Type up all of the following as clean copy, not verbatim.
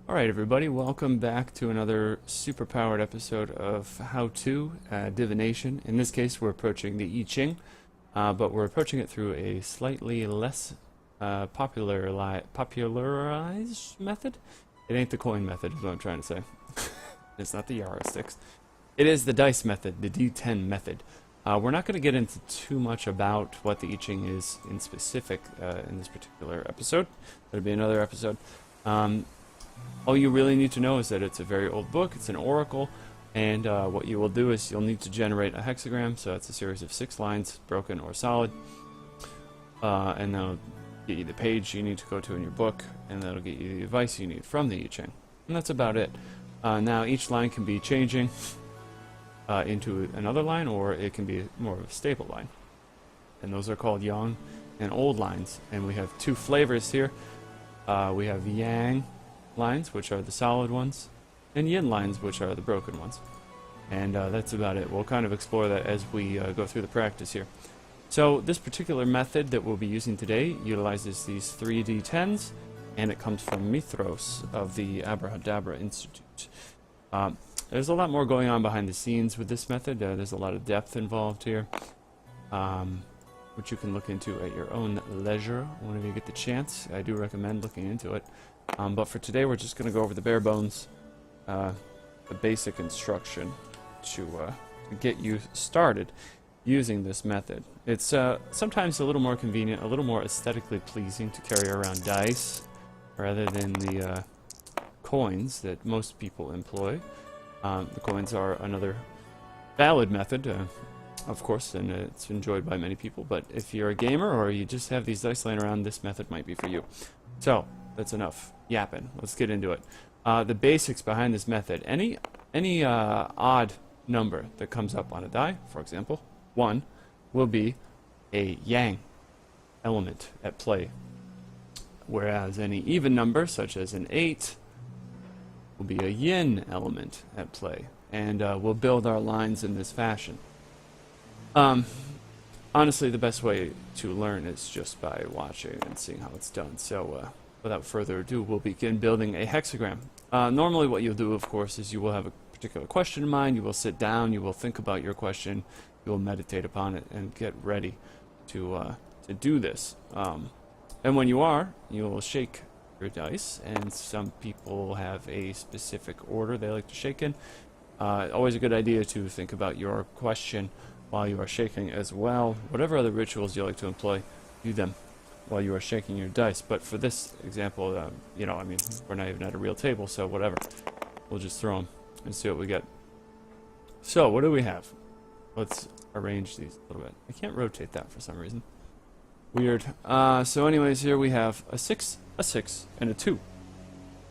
Alright everybody, welcome back to another super powered episode of How To Divination. In this case we're approaching the I Ching, but we're approaching it through a slightly less popularized method. It ain't the coin method is what I'm trying to say. It's not the Yarrow sticks. It is the dice method, the D10 method. We're not going to get into too much about what the I Ching is in specific in this particular episode. There'll be another episode. All you really need to know is that it's a very old book, it's an oracle, and what you will do is you'll need to generate a hexagram, so it's a series of 6 lines, broken or solid, and that'll get you the page you need to go to in your book, and that'll get you the advice you need from the I Ching. And that's about it. Now each line can be changing into another line, or it can be more of a stable line. And those are called young and old lines, and we have 2 flavors here. We have yang lines, which are the solid ones, and yin lines, which are the broken ones. And that's about it. We'll kind of explore that as we go through the practice here. So this particular method that we'll be using today utilizes these 3 D10s, and it comes from Mithros of the Abrahadabra Institute. There's a lot more going on behind the scenes with this method. There's a lot of depth involved here, which you can look into at your own leisure whenever you get the chance. I do recommend looking into it. But for today, we're just going to go over the bare bones, the basic instruction to get you started using this method. It's sometimes a little more convenient, a little more aesthetically pleasing to carry around dice rather than the coins that most people employ. The coins are another valid method, of course, and it's enjoyed by many people. But if you're a gamer or you just have these dice laying around, this method might be for you. So that's enough yapping. Let's get into it. The basics behind this method. Any odd number that comes up on a die, for example, 1, will be a yang element at play. Whereas any even number, such as an 8, will be a yin element at play. And we'll build our lines in this fashion. Honestly, the best way to learn is just by watching and seeing how it's done. So without further ado, we'll begin building a hexagram. Normally what you'll do, of course, is you will have a particular question in mind, you will sit down, you will think about your question, you will meditate upon it, and get ready to do this. And when you are, you will shake your dice, and some people have a specific order they like to shake in. Always a good idea to think about your question while you are shaking as well. Whatever other rituals you like to employ, do them while you are shaking your dice. But for this example, you know, I mean, we're not even at a real table, so whatever. We'll just throw them and see what we get. So, what do we have? Let's arrange these a little bit. I can't rotate that for some reason. Weird. So anyways, here we have a 6, and a 2.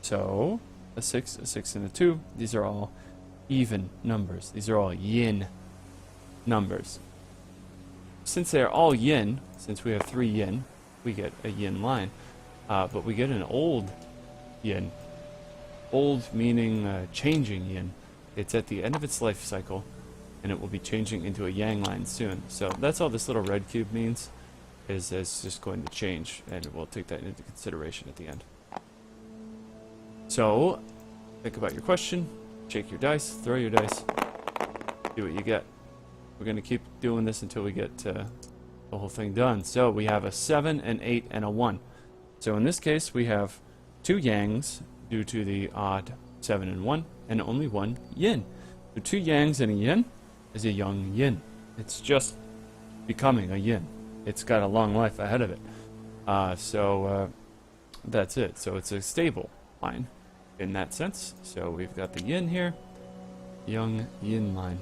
So, a 6, and a 2. These are all even numbers. These are all yin numbers. Since they are all yin, since we have 3 yin, we get a yin line, but we get an old yin. Old meaning changing yin. It's at the end of its life cycle, and it will be changing into a yang line soon. So that's all this little red cube means, is it's just going to change, and we'll take that into consideration at the end. So, think about your question, shake your dice, throw your dice, see what you get. We're going to keep doing this until we get the whole thing done. So we have a 7, an 8, and a 1. So in this case, we have 2 yangs due to the odd 7 and 1, and only 1 yin. So 2 yangs and a yin is a young yin. It's just becoming a yin. It's got a long life ahead of it. So that's it. So it's a stable line in that sense. So we've got the yin here, young yin line.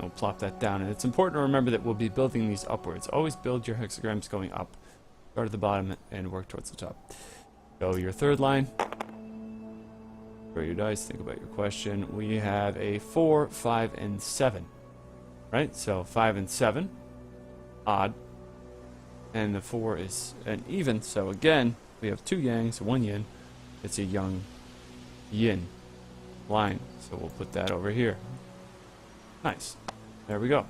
I'll plop that down, and it's important to remember that we'll be building these upwards. Always build your hexagrams going up. Start at the bottom and work towards the top. So your 3rd line, throw your dice, think about your question. We have a 4, 5, and 7. Right? So 5 and 7, odd. And the 4 is an even. So again, we have 2 yangs, 1 yin. It's a young yin line. So we'll put that over here. Nice. There we go.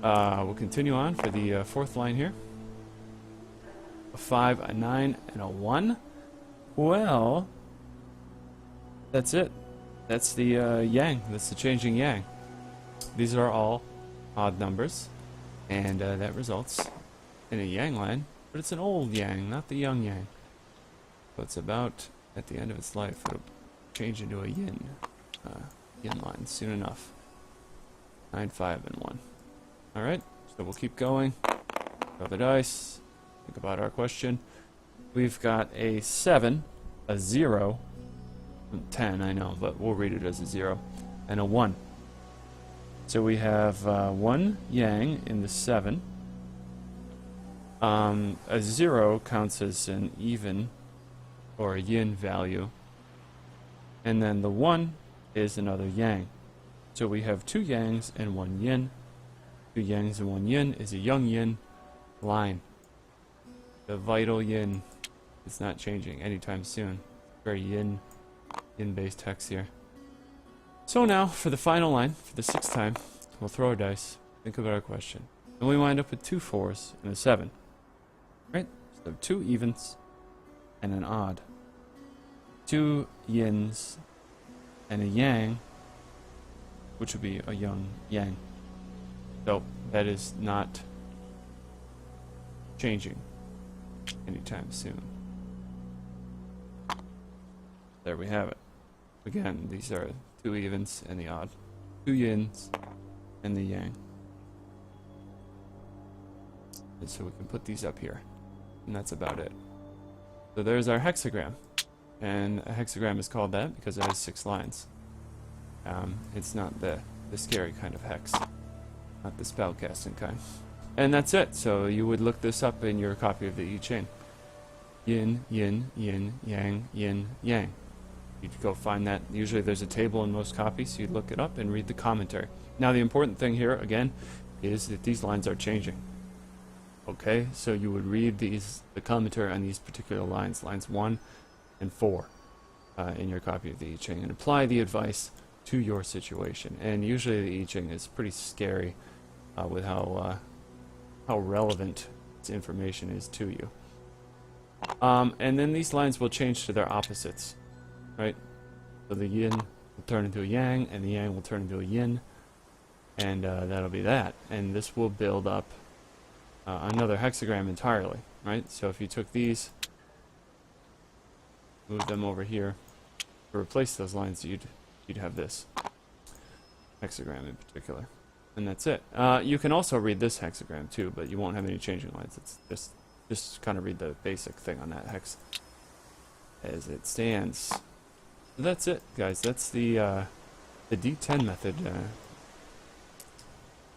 We'll continue on for the 4th line here. A 5, a 9, and a 1. Well, that's it. That's the yang. That's the changing yang. These are all odd numbers, and that results in a yang line, but it's an old yang, not the young yang. So it's about at the end of its life, it'll change into a yin line soon enough. 9, 5, and 1. All right, so we'll keep going. Throw the dice. Think about our question. We've got a 7, a 0, 10, I know, but we'll read it as a 0, and a 1. So we have 1 yang in the 7. A 0 counts as an even or a yin value. And then the 1 is another yang. So we have 2 yangs and 1 yin. 2 yangs and 1 yin is a young yin line. The vital yin is not changing anytime soon. Very yin-based hex here. So now, for the final line, for the 6th time, we'll throw our dice, think about our question. And we wind up with 2 4s and a 7. Right? So 2 evens and an odd. 2 yins and a yang, which would be a young yang. So that is not changing anytime soon. There we have it. Again, these are 2 evens and the odd. 2 yins and the yang. And so we can put these up here. And that's about it. So there's our hexagram. And a hexagram is called that because it has 6 lines. It's not the scary kind of hex. Not the spellcasting kind. And that's it. So you would look this up in your copy of the I Ching. Yin, yin, yin, yang, yin, yang. You'd go find that. Usually there's a table in most copies, so you'd look it up and read the commentary. Now the important thing here, again, is that these lines are changing. Okay, so you would read the commentary on these particular lines 1 and 4, in your copy of the I Ching, and apply the advice to your situation. And usually the I Ching is pretty scary with how relevant its information is to you. And then these lines will change to their opposites. Right? So the yin will turn into a yang, and the yang will turn into a yin, and that'll be that. And this will build up another hexagram entirely, right? So if you took these, move them over here, to replace those lines, you'd have this hexagram in particular, and that's it. You can also read this hexagram too, but you won't have any changing lines. It's just kind of read the basic thing on that hex as it stands. So that's it, guys. That's the D10 method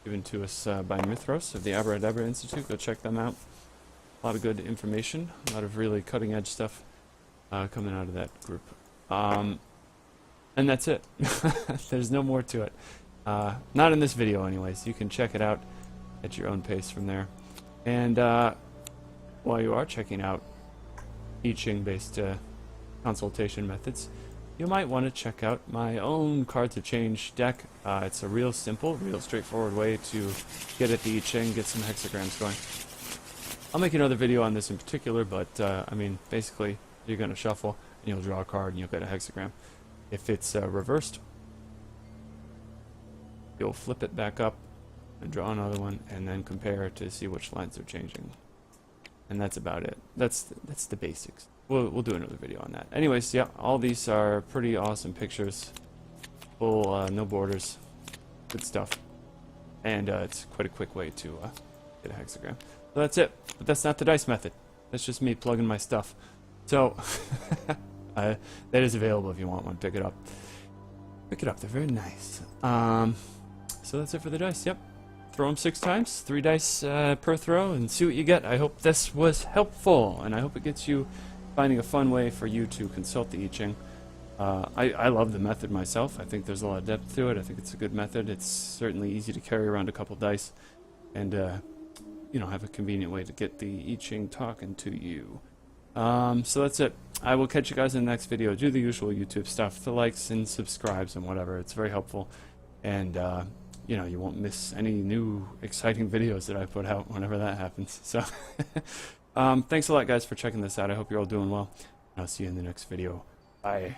given to us by Mithros of the Abrahadabra Institute. Go check them out. A lot of good information, a lot of really cutting-edge stuff coming out of that group. And that's it. There's no more to it. Not in this video, anyways. You can check it out at your own pace from there. And while you are checking out I Ching-based consultation methods, you might want to check out my own Cards of Change deck. It's a real simple, real straightforward way to get at the I Ching, get some hexagrams going. I'll make another video on this in particular, but I mean, basically, you're going to shuffle, and you'll draw a card, and you'll get a hexagram. If it's reversed, you'll flip it back up and draw another one, and then compare to see which lines are changing. And that's about it. That's the basics. We'll do another video on that. Anyways, yeah, all these are pretty awesome pictures. Full, no borders. Good stuff. And it's quite a quick way to get a hexagram. So that's it. But that's not the dice method. That's just me plugging my stuff. So, that is available if you want one. Pick it up. Pick it up. They're very nice. So that's it for the dice. Yep. Throw them 6 times. 3 dice per throw, and see what you get. I hope this was helpful, and I hope it gets you finding a fun way for you to consult the I Ching. I love the method myself. I think there's a lot of depth to it. I think it's a good method. It's certainly easy to carry around a couple dice and you know, have a convenient way to get the I Ching talking to you. So that's it. I will catch you guys in the next video. Do the usual YouTube stuff, the likes and subscribes and whatever. It's very helpful, and you know, you won't miss any new exciting videos that I put out whenever that happens. So thanks a lot, guys, for checking this out. I hope you're all doing well, I'll see you in the next video. Bye.